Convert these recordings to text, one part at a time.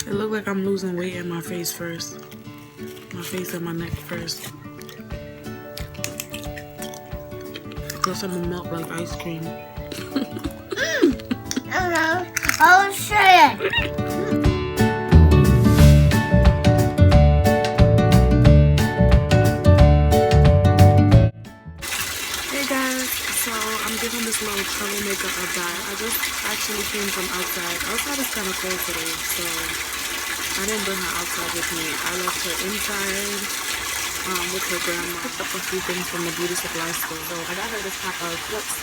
It looked like I'm losing weight in my face first. My face and my neck first. Plus I'm gonna melt like ice cream. Oh shit! Hey guys, so I'm giving this little troublemaker a bath. I just actually came from outside. Outside is kind of cold today, so I didn't bring her outside with me. I left her inside with her grandma. Picked up a few things from the beauty supply store. So I got her this pack of clips.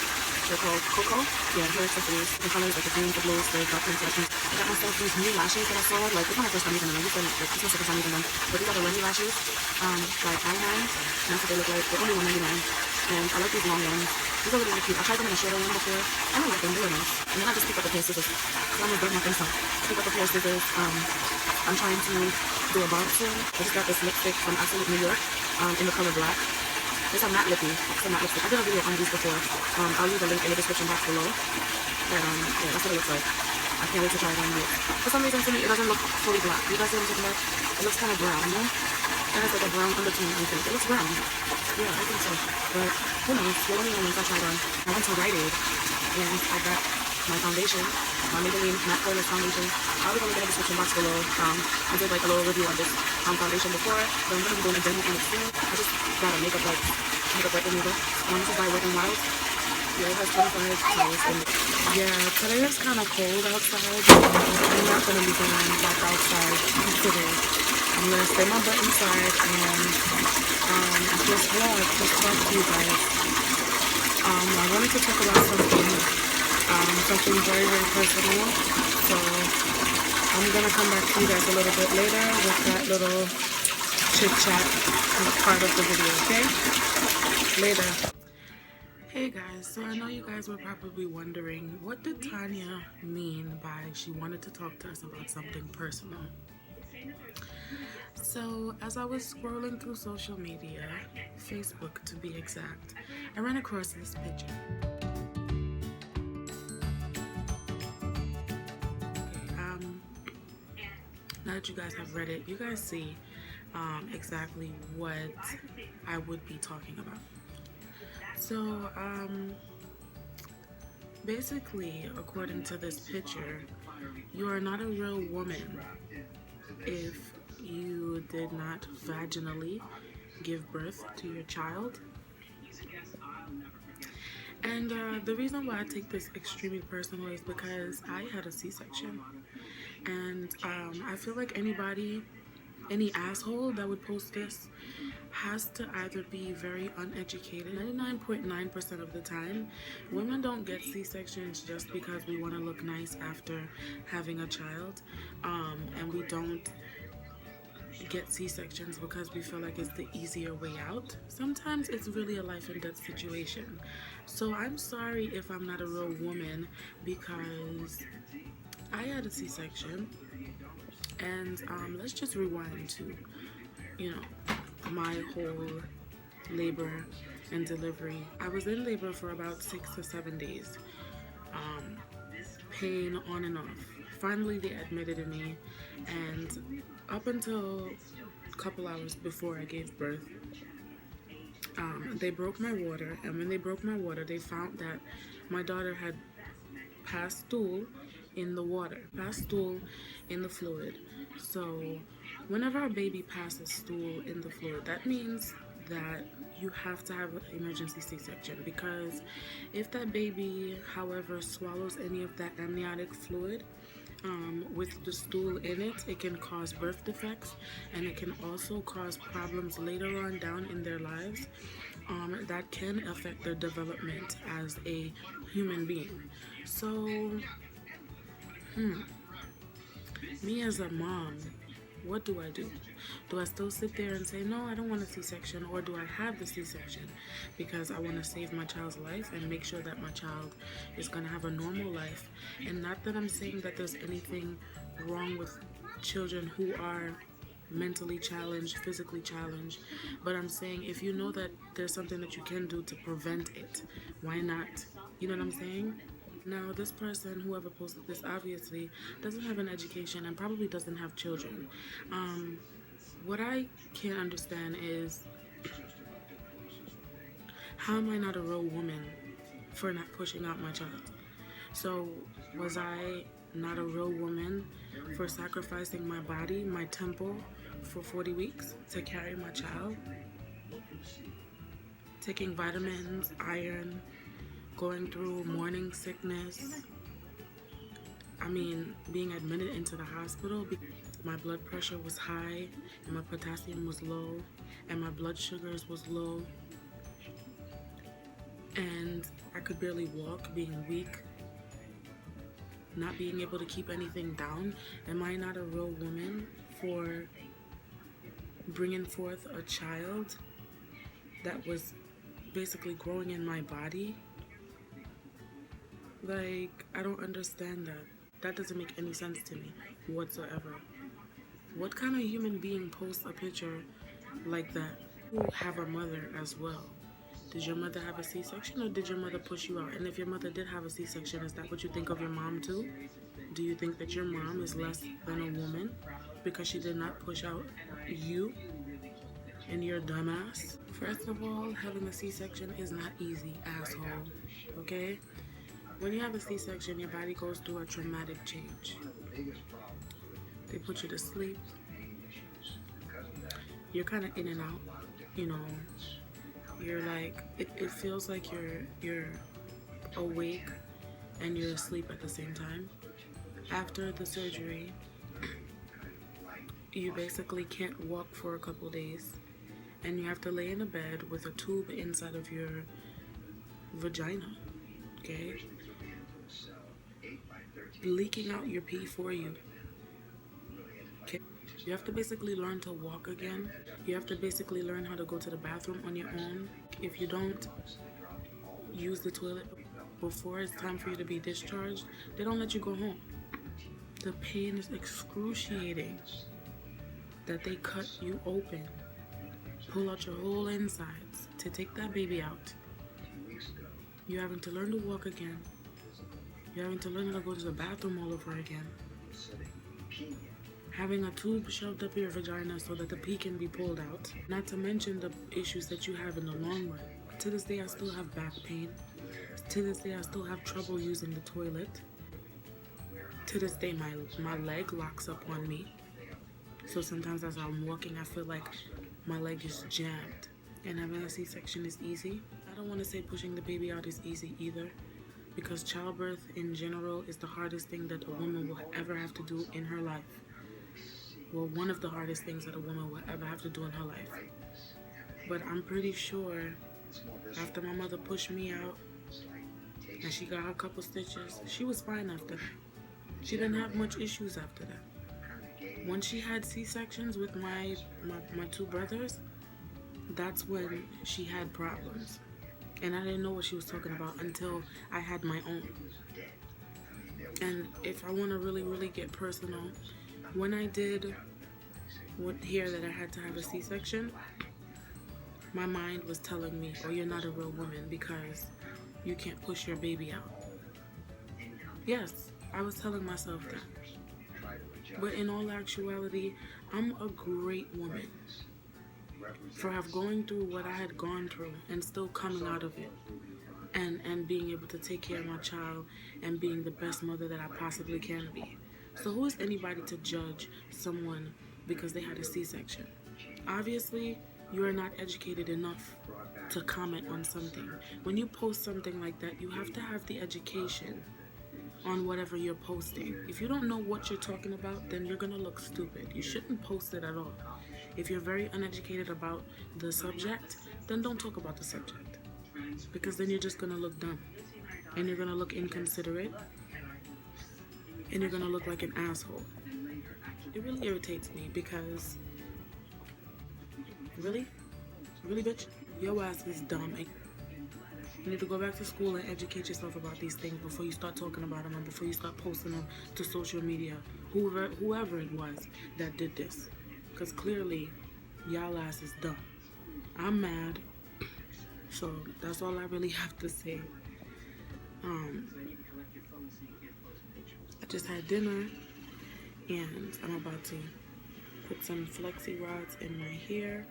They're called Coco. Yeah, her accessories. The colors like the green, the blues, the dark pink selections. I got myself these new lashes that I saw. Like, it's not my first time using them. I used them like this is my second time using them. But these are the Remy lashes. Like eyeliner. And that's what they look like. They're only $1.99. And I like these long ones. These are really, really cute. I tried them in a shorter one before. I don't like them. They were nice. And then I just picked up a pair of scissors. So I'm gonna burn my face off. Pick up a pair of scissors. I'm trying to do a bob soon. I just got this lipstick from Absolute New York in the color black. It's a matte lippy. It's a matte lipstick. I did a video on these before. I'll leave a link in the description box below. But yeah, that's what it looks like. I can't wait to try it on you. For some reason, to me, it doesn't look fully black. You guys see what I'm talking about? It looks kind of brown, you know? It has like a brown undertone, I think. It looks brown. Yeah, I think so. But who knows? You'll let me know once I try it on. I went to Rite Aid and I got my foundation, my Maybelline Matte Poreless foundation. I'll leave a link in the description box below. I did like a little review on this foundation before, but I'm going to be doing a demo on it soon. I just got a makeup wipe remover. This is by Wet n Wild. Yeah, it has 25 towels in it. Yeah, today is kind of cold outside. I'm not going to be going back outside today. I'm going to stay my butt inside and just vlog, just talk to you guys. I wanted to talk about something very, very personal. So I'm going to come back to you guys a little bit later with that little chit-chat part of the video, okay? Later. Hey guys, so I know you guys were probably wondering, what did Tanya mean by she wanted to talk to us about something personal? So as I was scrolling through social media, Facebook to be exact, I ran across this picture. Now that you guys have read it, you guys see exactly what I would be talking about. So, basically, according to this picture, you are not a real woman if you did not vaginally give birth to your child. And the reason why I take this extremely personal is because I had a C-section. And I feel like any asshole that would post this has to either be very uneducated. 99.9% of the time, women don't get C-sections just because we want to look nice after having a child, and we don't get C-sections because we feel like it's the easier way out. Sometimes it's really a life and death situation. So I'm sorry if I'm not a real woman, because I had a C-section. And let's just rewind to, my whole labor and delivery. I was in labor for about 6 to 7 days. Pain on and off. Finally, they admitted me, and up until a couple hours before I gave birth, they broke my water. And when they broke my water, they found that my daughter had passed stool in the water, passed stool in the fluid. So whenever a baby passes stool in the fluid, that means that you have to have an emergency C-section, because if that baby, however, swallows any of that amniotic fluid with the stool in it, it can cause birth defects, and it can also cause problems later on down in their lives that can affect their development as a human being. So me as a mom, what do? Do I still sit there and say, no, I don't want a C-section? Or do I have the C-section because I want to save my child's life and make sure that my child is going to have a normal life? And not that I'm saying that there's anything wrong with children who are mentally challenged, physically challenged, but I'm saying if you know that there's something that you can do to prevent it, why not? You know what I'm saying? Now, this person, whoever posted this, obviously doesn't have an education and probably doesn't have children. What I can't understand is, how am I not a real woman for not pushing out my child? So, was I not a real woman for sacrificing my body, my temple, for 40 weeks to carry my child? Taking vitamins, iron, going through morning sickness. I mean, being admitted into the hospital. My blood pressure was high, and my potassium was low, and my blood sugars was low. And I could barely walk, being weak, not being able to keep anything down. Am I not a real woman for bringing forth a child that was basically growing in my body? Like, I don't understand that. That doesn't make any sense to me whatsoever. What kind of human being posts a picture like that? You have a mother as well. Did your mother have a C-section, or did your mother push you out? And if your mother did have a C-section, is that what you think of your mom too? Do you think that your mom is less than a woman because she did not push out you and your dumbass? First of all, having a C-section is not easy, asshole. Okay? When you have a C-section, your body goes through a traumatic change. They put you to sleep. You're kind of in and out, you know. You're like, it feels like you're awake and you're asleep at the same time. After the surgery, you basically can't walk for a couple days, and you have to lay in a bed with a tube inside of your vagina, okay? Leaking out your pee for you. Okay? You have to basically learn to walk again. You have to basically learn how to go to the bathroom on your own. If you don't use the toilet before it's time for you to be discharged, they don't let you go home. The pain is excruciating. That they cut you open, pull out your whole insides to take that baby out. You're having to learn to walk again. You're having to learn how to go to the bathroom all over again. Having a tube shoved up your vagina so that the pee can be pulled out. Not to mention the issues that you have in the long run. To this day, I still have back pain. To this day, I still have trouble using the toilet. To this day, my leg locks up on me. So sometimes as I'm walking, I feel like my leg is jammed. And having a C-section is easy. I don't want to say pushing the baby out is easy either, because childbirth in general is the hardest thing that a woman will ever have to do in her life. Well, one of the hardest things that a woman will ever have to do in her life. But I'm pretty sure after my mother pushed me out and she got her couple stitches, she was fine after that. She didn't have much issues after that. When she had C-sections with my two brothers, that's when she had problems. And I didn't know what she was talking about until I had my own. And if I want to really, really get personal, when I did hear that I had to have a C-section, my mind was telling me, oh, you're not a real woman because you can't push your baby out. Yes, I was telling myself that. But in all actuality, I'm a great woman for have going through what I had gone through and still coming out of it, and being able to take care of my child and being the best mother that I possibly can be. So who is anybody to judge someone because they had a C-section? Obviously, you are not educated enough to comment on something. When you post something like that, you have to have the education on whatever you're posting. If you don't know what you're talking about, then you're gonna look stupid. You shouldn't post it at all. If you're very uneducated about the subject, then don't talk about the subject, because then you're just gonna look dumb, and you're gonna look inconsiderate, and you're gonna look like an asshole. It really irritates me because, really, bitch, your ass is dumb. You need to go back to school and educate yourself about these things before you start talking about them and before you start posting them to social media. Whoever it was that did this. Because clearly, y'all ass is dumb. I'm mad. So that's all I really have to say. just had dinner, and I'm about to put some flexi rods in my hair,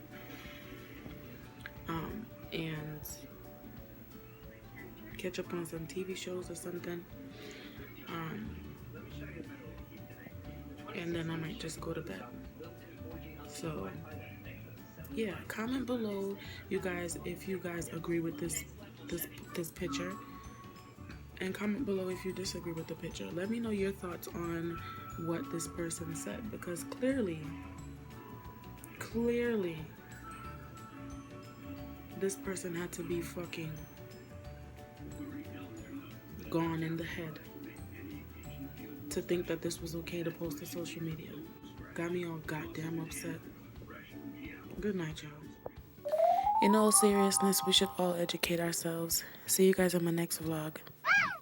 and catch up on some TV shows or something, and then I might just go to bed. So yeah, comment below, you guys, if you guys agree with this picture, and comment below if you disagree with the picture. Let me know your thoughts on what this person said, because clearly this person had to be fucking gone in the head to think that this was okay to post to social media. Got me all goddamn upset. Good night, y'all. In all seriousness, we should all educate ourselves. See you guys in my next vlog.